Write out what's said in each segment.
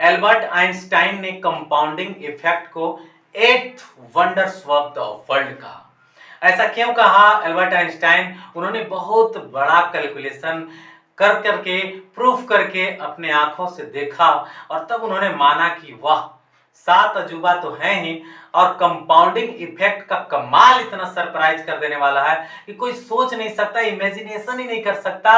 Albert Einstein ने compounding effect को eighth wonders of the world कहा। ऐसा क्यों कहा एल्बर्ट आइंस्टाइन? उन्होंने बहुत बड़ा कैलकुलेशन कर करके प्रूफ करके अपने आंखों से देखा और तब उन्होंने माना कि वाह, सात अजूबा तो है ही और कंपाउंडिंग इफेक्ट का कमाल इतना सरप्राइज कर देने वाला है कि कोई सोच नहीं सकता, इमेजिनेशन ही नहीं कर सकता।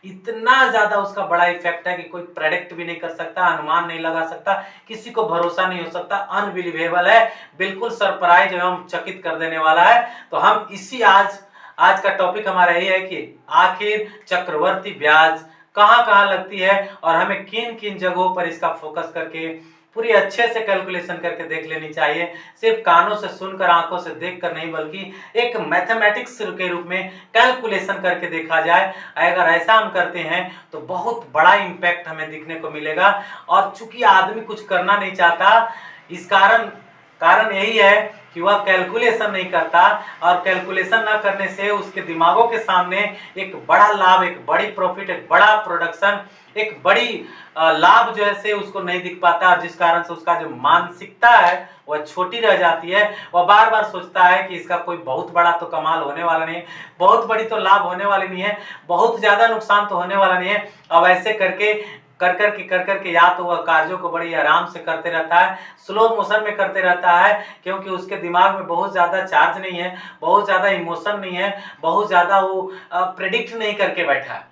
इतना ज्यादा उसका बड़ा इफेक्ट है कि कोई प्रेडिक्ट भी नहीं कर सकता, अनुमान नहीं लगा सकता, किसी को भरोसा नहीं हो सकता। अनबिलीवेबल है, बिल्कुल सरप्राइज एवं चकित कर देने वाला है। तो हम इसी आज का टॉपिक हमारा यही है कि आखिर चक्रवर्ती ब्याज कहां कहां लगती है और हमें किन किन जगहों पर इसका फोकस करके पूरी अच्छे से कैलकुलेशन करके देख लेनी चाहिए। सिर्फ कानों से सुनकर आंखों से देखकर नहीं, बल्कि एक मैथमेटिक्स के रूप में कैलकुलेशन करके देखा जाए। अगर ऐसा हम करते हैं तो बहुत बड़ा इंपैक्ट हमें दिखने को मिलेगा। और चूंकि आदमी कुछ करना नहीं चाहता, इस कारण यही है कि वह कैलकुलेशन नहीं करता और कैलकुलेशन न करने से उसके दिमागों के सामने एक बड़ा लाभ, एक बड़ी प्रॉफिट, एक बड़ा प्रोडक्शन, एक बड़ी लाभ जो है से उसको नहीं दिख पाता और जिस कारण से उसका जो मानसिकता है वह छोटी रह जाती है। वह बार बार सोचता है कि इसका कोई बहुत बड़ा तो कमाल होने वाला नहीं है, बहुत बड़ी तो लाभ होने वाली नहीं है, बहुत ज्यादा नुकसान तो होने वाला नहीं है। अब ऐसे करके कर करके या तो वह कार्यों को बड़ी आराम से करते रहता है, स्लो मोशन में करते रहता है, क्योंकि उसके दिमाग में बहुत ज्यादा चार्ज नहीं है, बहुत ज्यादा इमोशन नहीं है, बहुत ज्यादा वो प्रेडिक्ट नहीं करके बैठा है।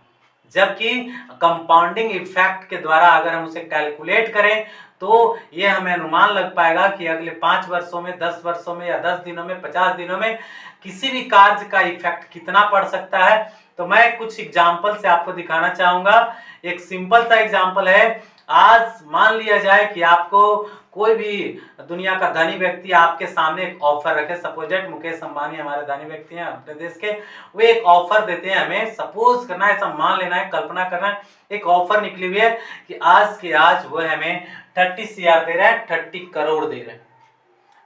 जबकि कंपाउंडिंग इफेक्ट के द्वारा अगर हम उसे कैलकुलेट करें तो ये हमें अनुमान लग पाएगा कि अगले 5 वर्षों में, 10 वर्षों में या 10 दिनों में, 50 दिनों में किसी भी कार्य का इफेक्ट कितना पड़ सकता है। तो मैं कुछ एग्जाम्पल से आपको दिखाना चाहूंगा। एक सिंपल सा एग्जाम्पल है। आज मान लिया जाए कि आपको कोई भी दुनिया का धनी व्यक्ति आपके सामने एक ऑफर रखे। सपोजेट मुकेश अंबानी हमारे धनी व्यक्ति हैं अपने देश के, वे एक ऑफर देते हैं हमें। सपोज करना है, ऐसा मान लेना है, कल्पना करना है, एक ऑफर निकली हुई है कि आज के आज वो हमें 30 CR दे रहा है, 30 करोड़ दे रहे हैं।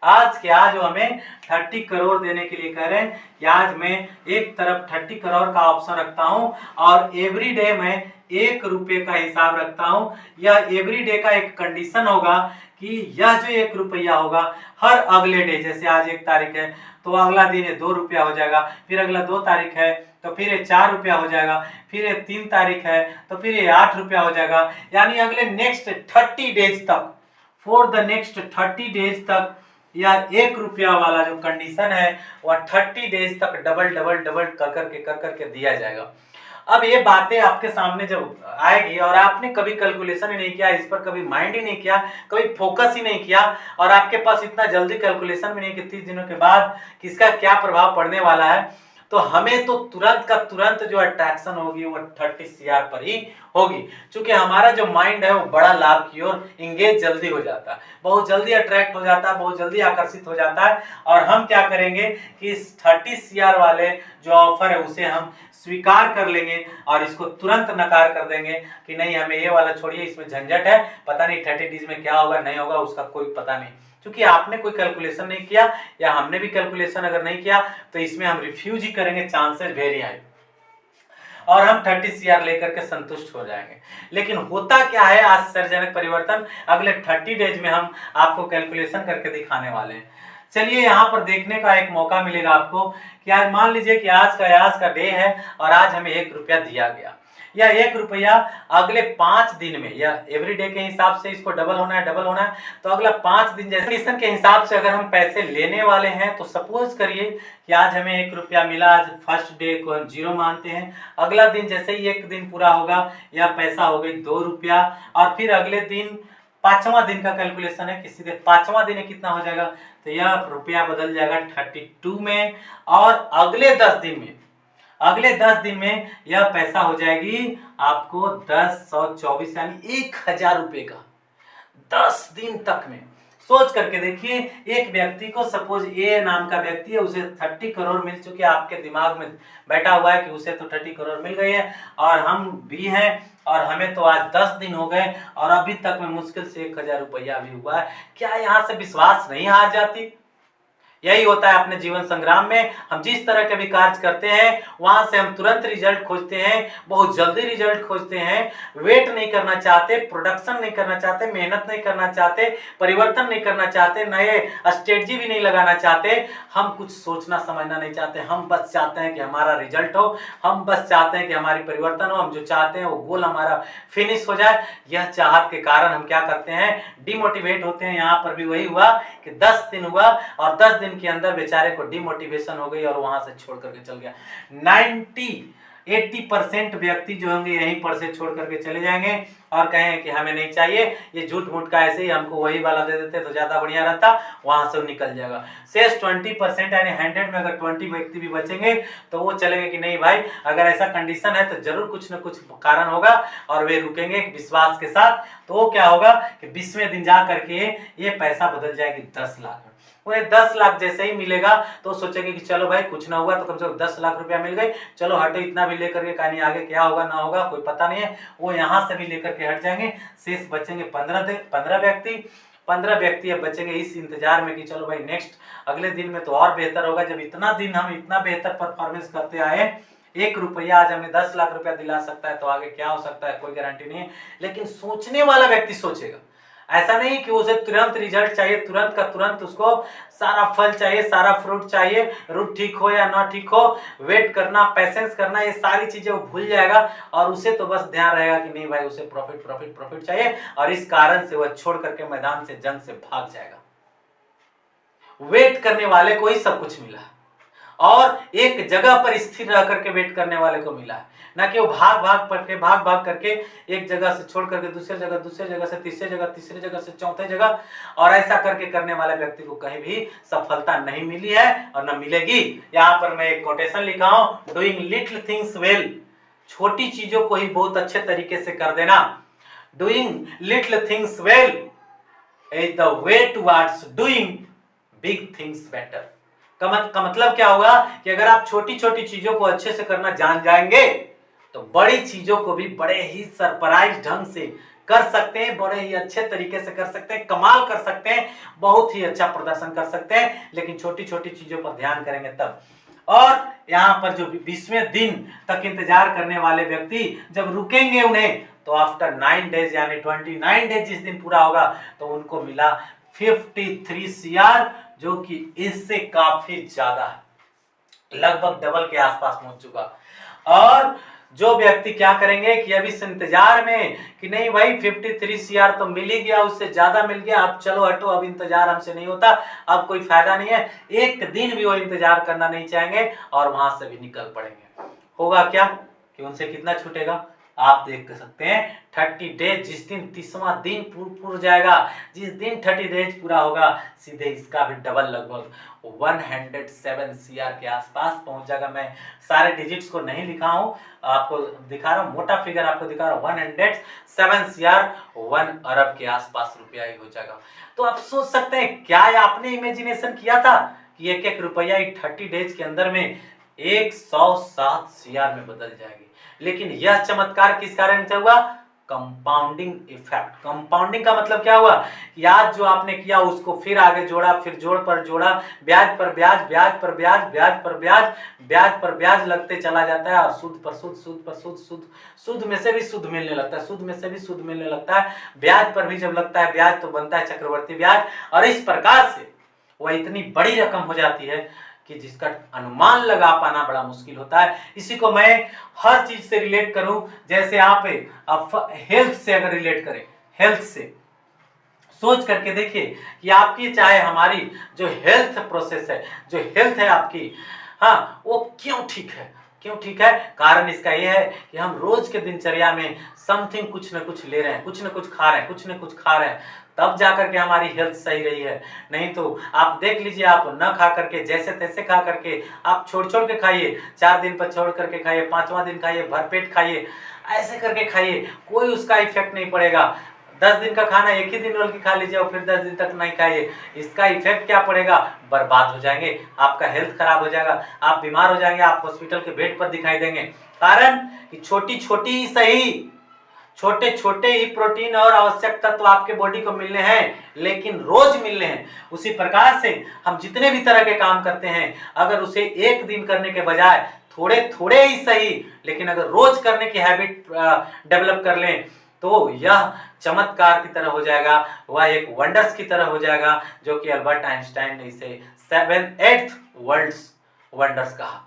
आज के आज वो हमें 30 करोड़ देने के लिए कह रहे हैं कि आज मैं एक तरफ 30 करोड़ का ऑप्शन रखता हूं और एवरी डे मैं 1 रुपये का हिसाब रखता हूं। यह एवरी डे का एक कंडीशन होगा कि यह जो 1 रुपया होगा हर अगले डे, जैसे आज 1 तारीख है तो अगला दिन 2 रुपया हो जाएगा, फिर अगला 2 तारीख है तो फिर ये 4 रुपया हो जाएगा, फिर ये 3 तारीख है तो फिर ये 8 रुपया हो जाएगा। यानी अगले नेक्स्ट 30 डेज तक, फॉर द नेक्स्ट 30 डेज तक यह 1 रुपया वाला जो कंडीशन है वह 30 डेज तक डबल डबल डबल कर करके दिया जाएगा। अब ये बातें आपके सामने जब आएगी और आपने कभी कैलकुलेशन ही नहीं किया, इस पर कभी माइंड ही नहीं किया, कभी फोकस ही नहीं किया और आपके पास इतना जल्दी कैलकुलेशन भी नहीं कि 30 दिनों के बाद किसका क्या प्रभाव पड़ने वाला है, तो हमें तो तुरंत का तुरंत जो अट्रैक्शन होगी वो 30 CR पर ही होगी। क्योंकि हमारा जो माइंड है वो बड़ा लाभ की ओर इंगेज जल्दी हो जाता है, बहुत जल्दी अट्रैक्ट हो जाता है, बहुत जल्दी आकर्षित हो जाता है। और हम क्या करेंगे कि इस 30 CR वाले जो ऑफर है उसे हम स्वीकार कर लेंगे और इसको तुरंत नकार कर देंगे कि नहीं, हमें ये वाला छोड़िए, इसमें झंझट है, पता नहीं 30 डेज में क्या होगा नहीं होगा, उसका कोई पता नहीं। क्योंकि आपने कोई कैलकुलेशन नहीं किया या हमने भी कैलकुलेशन अगर नहीं किया तो इसमें हम रिफ्यूज ही करेंगे, चांसेस वेरी हाई, और हम 30 CR लेकर के संतुष्ट हो जाएंगे। लेकिन होता क्या है, आश्चर्यजनक परिवर्तन अगले 30 डेज में हम आपको कैलकुलेशन करके दिखाने वाले हैं। चलिए यहाँ पर देखने का एक मौका मिलेगा आपको कि आज मान लीजिए कि आज का डे है और आज हमें 1 रुपया दिया गया। यह 1 रुपया अगले 5 दिन में, या एवरी डे के हिसाब से इसको डबल होना है, तो अगला 5 दिन जैसे कंडीशन के हिसाब से अगर हम पैसे लेने वाले हैं तो सपोज करिए कि आज हमें 1 रुपया मिला, आज फर्स्ट डे को हम 0 मानते हैं। अगला दिन जैसे ही 1 दिन पूरा होगा यह पैसा हो गई 2 रुपया और फिर अगले दिन 5वां दिन का कैलकुलेशन है कि सीधे 5वां दिन कितना हो जाएगा, तो यह रुपया बदल जाएगा 32 में और अगले 10 दिन में यह पैसा हो जाएगी आपको 1024 यानी 1000 रुपए का 10 दिन तक में। सोच करके देखिए, एक व्यक्ति को, सपोज ए नाम का व्यक्ति है, उसे 30 करोड़ मिल चुके, आपके दिमाग में बैठा हुआ है कि उसे तो 30 करोड़ मिल गई है और हम भी हैं और हमें तो आज 10 दिन हो गए और अभी तक में मुश्किल से 1000 रुपया भी हुआ है। क्या यहाँ से विश्वास नहीं हार जाती? यही होता है अपने जीवन संग्राम में। हम जिस तरह के भी कार्य करते हैं वहां से हम तुरंत रिजल्ट खोजते हैं, बहुत जल्दी रिजल्ट खोजते हैं, वेट नहीं करना चाहते, प्रोडक्शन नहीं करना चाहते, मेहनत नहीं करना चाहते, परिवर्तन नहीं करना चाहते, नए स्ट्रेटजी भी नहीं लगाना चाहते, हम कुछ सोचना समझना नहीं चाहते। हम बस चाहते हैं कि हमारा रिजल्ट हो, हम बस चाहते हैं कि हमारी परिवर्तन हो, हम जो चाहते हैं वो गोल हमारा फिनिश हो जाए। यह चाहत के कारण हम क्या करते हैं, डिमोटिवेट होते हैं। यहाँ पर भी वही हुआ कि 10 दिन हुआ और 10 दिन के अंदर बेचारे को डिमोटिवेशन हो गई और वहां से छोड़ करके चल गया। 80% व्यक्ति जो होंगे यहीं पर से छोड़ करके चले जाएंगे और कहेंगे कि हमें नहीं चाहिए, ये झूठ मूठ का ऐसे ही हमको वही वाला दे देते तो ज्यादा बढ़िया रहता, वहां से निकल जाएगा। शेष 20% यानी 100 में अगर 20 व्यक्ति भी बचेंगे तो वो चलेंगे कि नहीं भाई, अगर ऐसा कंडीशन है तो जरूर कुछ न कुछ कारण होगा, और वे रुकेंगे विश्वास के साथ। तो वो क्या होगा कि 20वें दिन जा करके ये पैसा बदल जाएगी 10 लाख। उन्हें 10 लाख जैसे ही मिलेगा तो सोचेंगे कि चलो भाई कुछ ना हुआ तो कम से कम 10 लाख रुपया मिल गई, चलो हटो, इतना भी लेकर के कहानी आगे क्या होगा ना होगा कोई पता नहीं है। वो यहाँ से भी लेकर के हट जाएंगे। शेष बचेंगे 15 व्यक्ति। 15 व्यक्ति अब बचेंगे इस इंतजार में कि चलो भाई नेक्स्ट अगले दिन में तो और बेहतर होगा। जब इतना दिन हम इतना बेहतर परफॉर्मेंस करते आए, 1 रुपया आज हमें 10 लाख रुपया दिला सकता है, तो आगे क्या हो सकता है कोई गारंटी नहीं है। लेकिन सोचने वाला व्यक्ति सोचेगा, ऐसा नहीं कि उसे तुरंत रिजल्ट चाहिए, तुरंत का तुरंत उसको सारा फल चाहिए, सारा फ्रूट चाहिए, रूट ठीक हो या ना ठीक हो, वेट करना, पेशेंस करना, ये सारी चीजें वो भूल जाएगा और उसे तो बस ध्यान रहेगा कि नहीं भाई उसे प्रॉफिट प्रॉफिट प्रॉफिट चाहिए, और इस कारण से वह छोड़ करके मैदान से जंग से भाग जाएगा। वेट करने वाले को ही सब कुछ मिला और एक जगह पर स्थिर रह करके वेट करने वाले को मिला है, ना कि वो भाग भाग करके एक जगह से छोड़ करके दूसरे जगह से तीसरे जगह से चौथे जगह, और ऐसा करके करने वाले व्यक्ति को कहीं भी सफलता नहीं मिली है और न मिलेगी। यहाँ पर मैं एक कोटेशन लिखा हूं, डूइंग लिटिल थिंग्स वेल, छोटी चीजों को ही बहुत अच्छे तरीके से कर देना। Doing little things well is the way towards doing big things better. का मतलब क्या होगा कि अगर आप छोटी छोटी चीजों को अच्छे से करना जान जाएंगे तो बड़ी चीजों को भी बड़े ही सरप्राइज ढंग से कर सकते हैं, बड़े ही अच्छे तरीके से कर सकते हैं, कमाल कर सकते हैं, बहुत ही अच्छा प्रदर्शन कर सकते हैं। लेकिन छोटी छोटी चीजों पर ध्यान करेंगे तब। और यहाँ पर जो 20वें दिन तक इंतजार करने वाले व्यक्ति जब रुकेंगे उन्हें, तो आफ्टर 9 डेज यानी 29 डेज जिस दिन पूरा होगा तो उनको मिला 53 CR, जो कि इससे काफी ज्यादा है, लगभग डबल के आसपास पहुंच चुका। और जो व्यक्ति क्या करेंगे कि अभी इस इंतजार में कि नहीं भाई 53 CR तो मिल ही गया, उससे ज्यादा मिल गया, अब चलो हटो, अब इंतजार हमसे नहीं होता, अब कोई फायदा नहीं है, एक दिन भी वो इंतजार करना नहीं चाहेंगे और वहां से भी निकल पड़ेंगे। होगा क्या कि उनसे कितना छूटेगा, आप देख सकते हैं 30 डेज, जिस दिन 30वां दिन पूरा जाएगा, जिस दिन 30 डेज पूरा होगा, सीधे इसका भी डबल लगभग 107 CR के आसपास पहुंच जाएगा। मैं सारे डिजिट्स को नहीं लिखा हूं, आपको दिखा रहा हूं, मोटा फिगर आपको दिखा रहा हूं, 107 CR, 1 अरब के आसपास रुपया ही हो जाएगा। तो आप सोच सकते हैं क्या आपने इमेजिनेशन किया था कि एक एक रुपया 30 डेज के अंदर में 107 CR में बदल जाएगी। लेकिन यह चमत्कार किस कारण से हुआ, कंपाउंडिंग इफेक्ट। कंपाउंडिंग का मतलब क्या हुआ कि आज जो आपने किया उसको फिर आगे जोड़ा, फिर जोड़ पर जोड़ा, ब्याज पर ब्याज, ब्याज पर ब्याज, ब्याज पर ब्याज, ब्याज पर ब्याज लगते चला जाता है, और सूद पर सूद, सूद पर सूद, सूद में से भी सूद मिलने लगता है, सूद में से भी सूद मिलने लगता है, ब्याज पर भी जब लगता है ब्याज तो बनता है चक्रवर्ती ब्याज, और इस प्रकार से वह इतनी बड़ी रकम हो जाती है कि जिसका अनुमान लगा पाना बड़ा मुश्किल होता है। इसी को मैं हर चीज से रिलेट करूं, जैसे आप हेल्थ से अगर रिलेट करें, हेल्थ से सोच करके देखिए कि आपकी चाहे हमारी जो हेल्थ प्रोसेस है, जो हेल्थ है आपकी, हाँ वो क्यों ठीक है, क्यों ठीक है। कारण इसका यह है कि हम रोज के दिनचर्या में समथिंग कुछ न कुछ ले रहे हैं, कुछ न कुछ खा रहे हैं, कुछ न कुछ खा रहे हैं, तब जाकर के हमारी हेल्थ सही रही है। नहीं तो आप देख लीजिए, आप न खा करके जैसे तैसे खा करके आप छोड़ के खाइए, 4 दिन पर छोड़ करके खाइए, 5वां दिन खाइए, भरपेट खाइए, ऐसे करके खाइए, कोई उसका इफेक्ट नहीं पड़ेगा। 10 दिन का खाना एक ही दिन बल्कि खा लीजिए और फिर 10 दिन तक नहीं खाइए, इसका इफेक्ट क्या पड़ेगा, बर्बाद हो जाएंगे, आपका हेल्थ खराब हो जाएगा, आप बीमार हो जाएंगे, आप हॉस्पिटल के बेड पर दिखाई देंगे। कारण कि छोटी छोटी ही सही छोटे छोटे ही प्रोटीन और आवश्यक तत्व आपके बॉडी को मिलने हैं, लेकिन रोज मिलने हैं। उसी प्रकार से हम जितने भी तरह के काम करते हैं, अगर उसे एक दिन करने के बजाय थोड़े थोड़े ही सही, लेकिन अगर रोज करने की हैबिट डेवलप कर लें, तो यह चमत्कार की तरह हो जाएगा, वह एक वंडर्स की तरह हो जाएगा, जो कि अल्बर्ट आइंस्टाइन ने इसे 7th वर्ल्ड वंडर्स कहा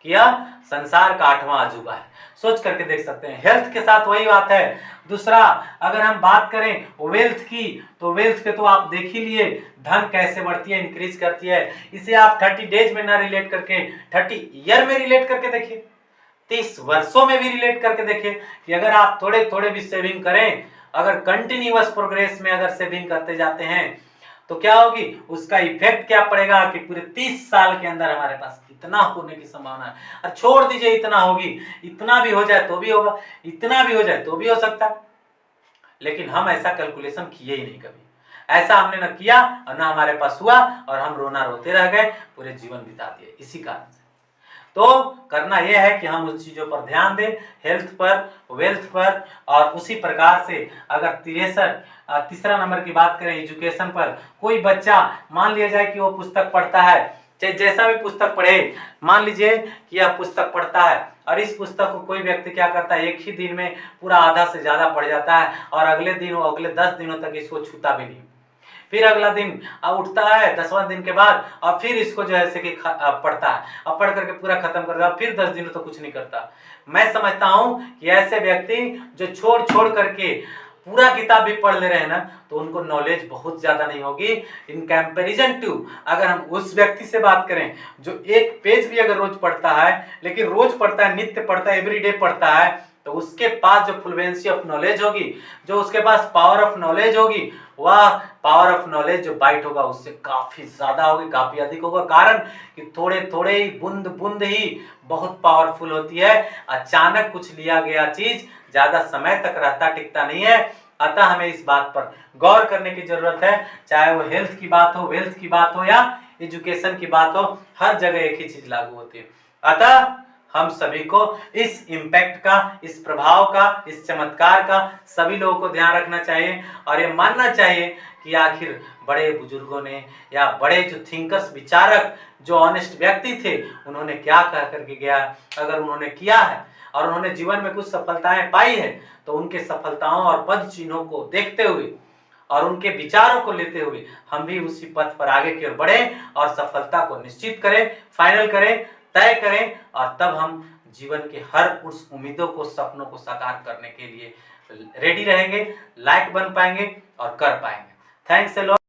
कि यह संसार का 8वां अजूबा है। सोच करके देख सकते हैं। हेल्थ के साथ वही बात है। दूसरा, अगर हम बात करें वेल्थ की, तो वेल्थ के तो आप देख ही लिए, धन कैसे बढ़ती है, इंक्रीज करती है। इसे आप 30 डेज में ना रिलेट करके 30 ईयर में रिलेट करके देखिए, 30 वर्षों में भी रिलेट करके देखिए कि अगर आप थोड़े थोड़े भी सेविंग करें, अगर कंटिन्यूअस प्रोग्रेस में अगर सेविंग करते जाते हैं, तो क्या होगी, उसका इफेक्ट क्या पड़ेगा कि पूरे 30 साल के अंदर हमारे पास इतना होने की संभावना है। और छोड़ दीजिए इतना होगी, इतना भी हो जाए तो भी होगा, इतना भी हो जाए तो भी हो सकता है, लेकिन हम ऐसा कैलकुलेशन किए ही नहीं कभी। ऐसा हमने न किया और ना हमारे पास हुआ, और हम रोना रोते रह गए, पूरे जीवन बिता दिए इसी कारण से। तो करना यह है कि हम उस चीजों पर ध्यान दें, हेल्थ पर, वेल्थ पर, और उसी प्रकार से अगर तीसरा नंबर की बात करें एजुकेशन पर, कोई बच्चा मान लिया जाए कि वो पुस्तक पढ़ता है, चाहे जैसा भी पुस्तक पढ़े, मान लीजिए कि यह पुस्तक पढ़ता है और इस पुस्तक को कोई व्यक्ति क्या करता है, एक ही दिन में पूरा आधा से ज्यादा पढ़ जाता है, और अगले दिन वो अगले 10 दिनों तक इसको छूता भी नहीं। फिर अगला दिन उठता है 10वां दिन के बाद, और फिर इसको जो है कि पढ़ता है, और पढ़ करके पूरा खत्म कर देता, फिर 10 दिनों तो कुछ नहीं करता। मैं समझता हूं कि ऐसे व्यक्ति जो छोड़ छोड़ करके पूरा किताब भी पढ़ ले रहे हैं ना, तो उनको नॉलेज बहुत ज्यादा नहीं होगी इन कंपैरिजन टू, अगर हम उस व्यक्ति से बात करें जो एक पेज भी अगर रोज पढ़ता है, लेकिन रोज पढ़ता है, नित्य पढ़ता है, एवरीडे पढ़ता है, तो उसके पास जो फ्लुएंसी ऑफ नॉलेज होगी, जो उसके पास पावर ऑफ नॉलेज होगी, वह पावर ऑफ नॉलेज जो बाइट होगा उससे काफी ज्यादा होगी, काफी अधिक होगा। कारण कि थोड़े थोड़े ही, बूंद बूंद ही बहुत पावरफुल होती है। अचानक कुछ लिया गया चीज ज्यादा समय तक रहता टिकता नहीं है। अतः हमें इस बात पर गौर करने की जरूरत है, चाहे वो हेल्थ की बात हो, वेल्थ की बात हो, या एजुकेशन की बात हो, हर जगह एक ही चीज लागू होती है। अतः हम सभी को इस इम्पैक्ट का, इस प्रभाव का, इस चमत्कार का सभी लोगों को ध्यान रखना चाहिए, और ये मानना चाहिए कि आखिर बड़े बुजुर्गों ने, या बड़े जो थिंकर्स, विचारक, जो ऑनेस्ट व्यक्ति थे, उन्होंने क्या कह करके गया। अगर उन्होंने किया है और उन्होंने जीवन में कुछ सफलताएं पाई है, तो उनके सफलताओं और पद चिन्हों को देखते हुए और उनके विचारों को लेते हुए हम भी उसी पथ पर आगे की ओर बढ़े और सफलता को निश्चित करें, फाइनल करें, तय करें, और तब हम जीवन के हर उस उम्मीदों को, सपनों को साकार करने के लिए रेडी रहेंगे, लायक बन पाएंगे और कर पाएंगे। Thanks a lot.